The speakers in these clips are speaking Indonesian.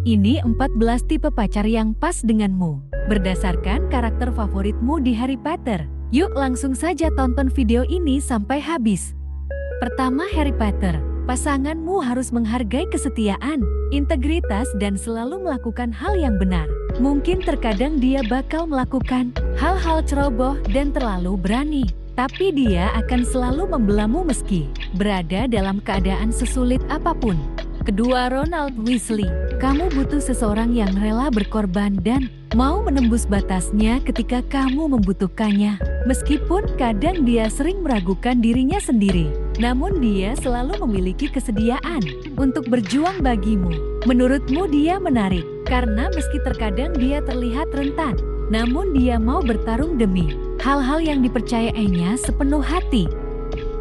Ini 14 tipe pacar yang pas denganmu. Berdasarkan karakter favoritmu di Harry Potter. Yuk langsung saja tonton video ini sampai habis. Pertama, Harry Potter. Pasanganmu harus menghargai kesetiaan, integritas dan selalu melakukan hal yang benar. Mungkin terkadang dia bakal melakukan hal-hal ceroboh dan terlalu berani. Tapi dia akan selalu membelamu meski berada dalam keadaan sesulit apapun. Kedua, Ronald Weasley. Kamu butuh seseorang yang rela berkorban dan mau menembus batasnya ketika kamu membutuhkannya. Meskipun kadang dia sering meragukan dirinya sendiri, namun dia selalu memiliki kesediaan untuk berjuang bagimu. Menurutmu dia menarik, karena meski terkadang dia terlihat rentan, namun dia mau bertarung demi hal-hal yang dipercayainya sepenuh hati.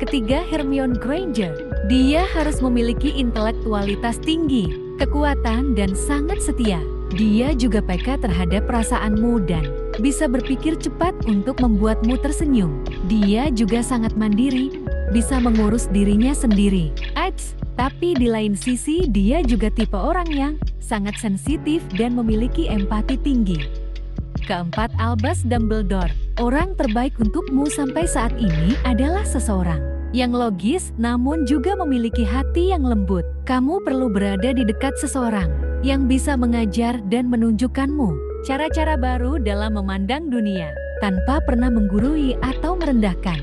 Ketiga, Hermione Granger. Dia harus memiliki intelektualitas tinggi, kekuatan dan sangat setia. Dia juga peka terhadap perasaanmu dan bisa berpikir cepat untuk membuatmu tersenyum. Dia juga sangat mandiri, bisa mengurus dirinya sendiri. Tapi di lain sisi dia juga tipe orang yang sangat sensitif dan memiliki empati tinggi. Keempat, Albus Dumbledore. Orang terbaik untukmu sampai saat ini adalah seseorang yang logis namun juga memiliki hati yang lembut. Kamu perlu berada di dekat seseorang yang bisa mengajar dan menunjukkanmu cara-cara baru dalam memandang dunia tanpa pernah menggurui atau merendahkan.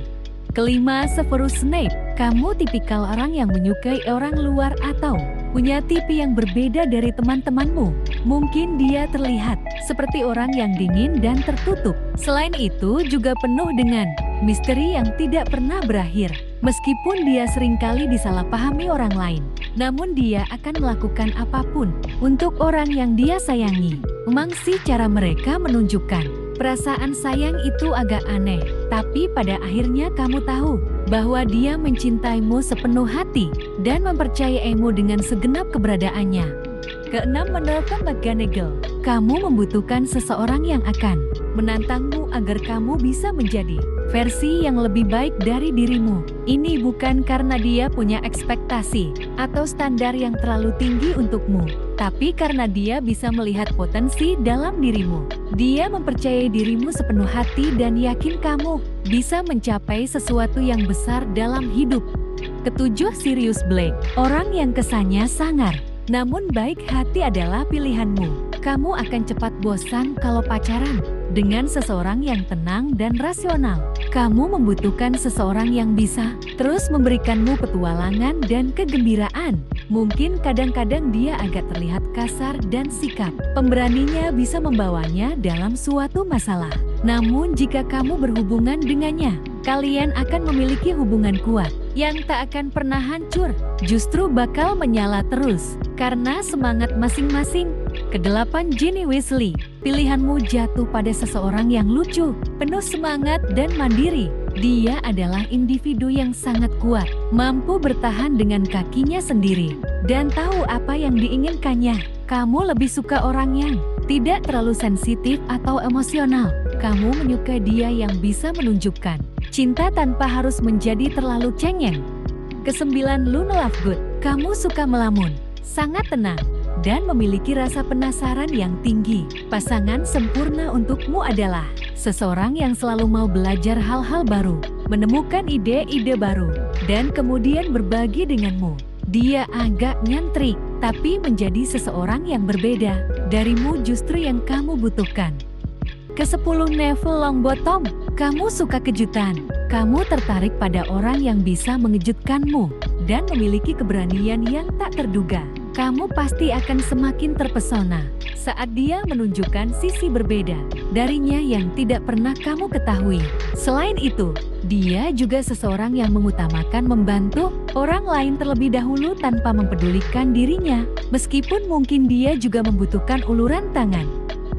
Kelima, Severus Snape. Kamu tipikal orang yang menyukai orang luar atau punya tipe yang berbeda dari teman-temanmu. Mungkin dia terlihat seperti orang yang dingin dan tertutup. Selain itu juga penuh dengan misteri yang tidak pernah berakhir. Meskipun dia seringkali disalahpahami orang lain, namun dia akan melakukan apapun untuk orang yang dia sayangi. Memang sih cara mereka menunjukkan perasaan sayang itu agak aneh, tapi pada akhirnya kamu tahu bahwa dia mencintaimu sepenuh hati dan mempercayaimu dengan segenap keberadaannya. Keenam, Minerva McGonagall. Kamu membutuhkan seseorang yang akan menantangmu agar kamu bisa menjadi versi yang lebih baik dari dirimu. Ini bukan karena dia punya ekspektasi atau standar yang terlalu tinggi untukmu, tapi karena dia bisa melihat potensi dalam dirimu. Dia mempercayai dirimu sepenuh hati dan yakin kamu bisa mencapai sesuatu yang besar dalam hidup. Ketujuh, Sirius Black. Orang yang kesannya sangar, namun baik hati adalah pilihanmu. Kamu akan cepat bosan kalau pacaran dengan seseorang yang tenang dan rasional. Kamu membutuhkan seseorang yang bisa terus memberikanmu petualangan dan kegembiraan. Mungkin kadang-kadang dia agak terlihat kasar dan sikap pemberaninya bisa membawanya dalam suatu masalah. Namun jika kamu berhubungan dengannya, kalian akan memiliki hubungan kuat yang tak akan pernah hancur, justru bakal menyala terus karena semangat masing-masing. Kedelapan, Ginny Weasley. Pilihanmu jatuh pada seseorang yang lucu, penuh semangat dan mandiri. Dia adalah individu yang sangat kuat, mampu bertahan dengan kakinya sendiri, dan tahu apa yang diinginkannya. Kamu lebih suka orang yang tidak terlalu sensitif atau emosional. Kamu menyukai dia yang bisa menunjukkan cinta tanpa harus menjadi terlalu cengeng. Kesembilan, Luna Lovegood. Kamu suka melamun, sangat tenang, dan memiliki rasa penasaran yang tinggi. Pasangan sempurna untukmu adalah seseorang yang selalu mau belajar hal-hal baru, menemukan ide-ide baru, dan kemudian berbagi denganmu. Dia agak nyentrik, tapi menjadi seseorang yang berbeda darimu justru yang kamu butuhkan. Kesepuluh, Neville Longbottom. Kamu suka kejutan. Kamu tertarik pada orang yang bisa mengejutkanmu dan memiliki keberanian yang tak terduga. Kamu pasti akan semakin terpesona saat dia menunjukkan sisi berbeda darinya yang tidak pernah kamu ketahui. Selain itu, dia juga seseorang yang mengutamakan membantu orang lain terlebih dahulu tanpa mempedulikan dirinya, meskipun mungkin dia juga membutuhkan uluran tangan.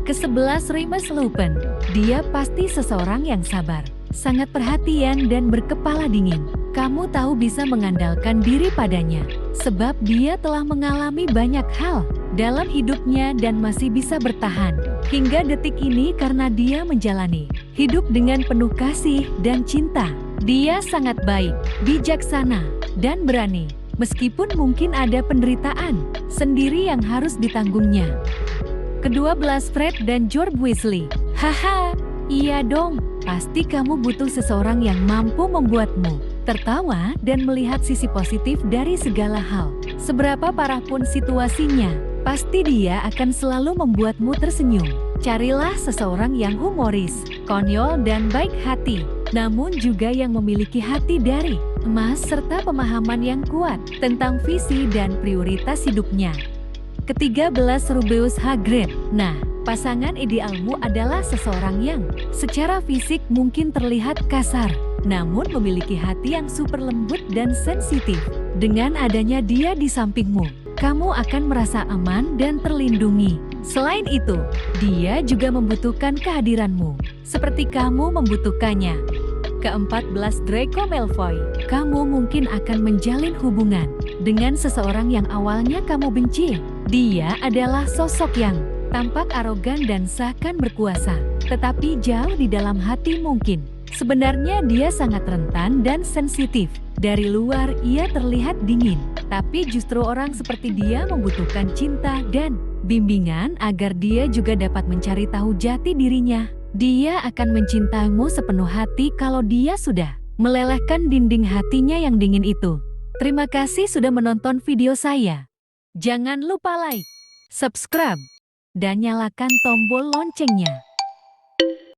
Ke-11, Remus Lupin. Dia pasti seseorang yang sabar, sangat perhatian dan berkepala dingin. Kamu tahu bisa mengandalkan diri padanya, sebab dia telah mengalami banyak hal dalam hidupnya dan masih bisa bertahan hingga detik ini karena dia menjalani hidup dengan penuh kasih dan cinta. Dia sangat baik, bijaksana, dan berani meskipun mungkin ada penderitaan sendiri yang harus ditanggungnya. Kedua belas Fred dan George Weasley. Haha, iya dong, pasti kamu butuh seseorang yang mampu membuatmu tertawa dan melihat sisi positif dari segala hal. Seberapa parah pun situasinya, pasti dia akan selalu membuatmu tersenyum. Carilah seseorang yang humoris, konyol dan baik hati, namun juga yang memiliki hati dari emas serta pemahaman yang kuat tentang visi dan prioritas hidupnya. Ketiga belas Rubeus Hagrid. Nah, pasangan idealmu adalah seseorang yang secara fisik mungkin terlihat kasar, namun memiliki hati yang super lembut dan sensitif. Dengan adanya dia di sampingmu, kamu akan merasa aman dan terlindungi. Selain itu, dia juga membutuhkan kehadiranmu, seperti kamu membutuhkannya. Ke-14 Draco Malfoy. Kamu mungkin akan menjalin hubungan dengan seseorang yang awalnya kamu benci. Dia adalah sosok yang tampak arogan dan seakan berkuasa, tetapi jauh di dalam hati mungkin sebenarnya dia sangat rentan dan sensitif. Dari luar ia terlihat dingin, tapi justru orang seperti dia membutuhkan cinta dan bimbingan agar dia juga dapat mencari tahu jati dirinya. Dia akan mencintaimu sepenuh hati kalau dia sudah melelehkan dinding hatinya yang dingin itu. Terima kasih sudah menonton video saya. Jangan lupa like, subscribe, dan nyalakan tombol loncengnya.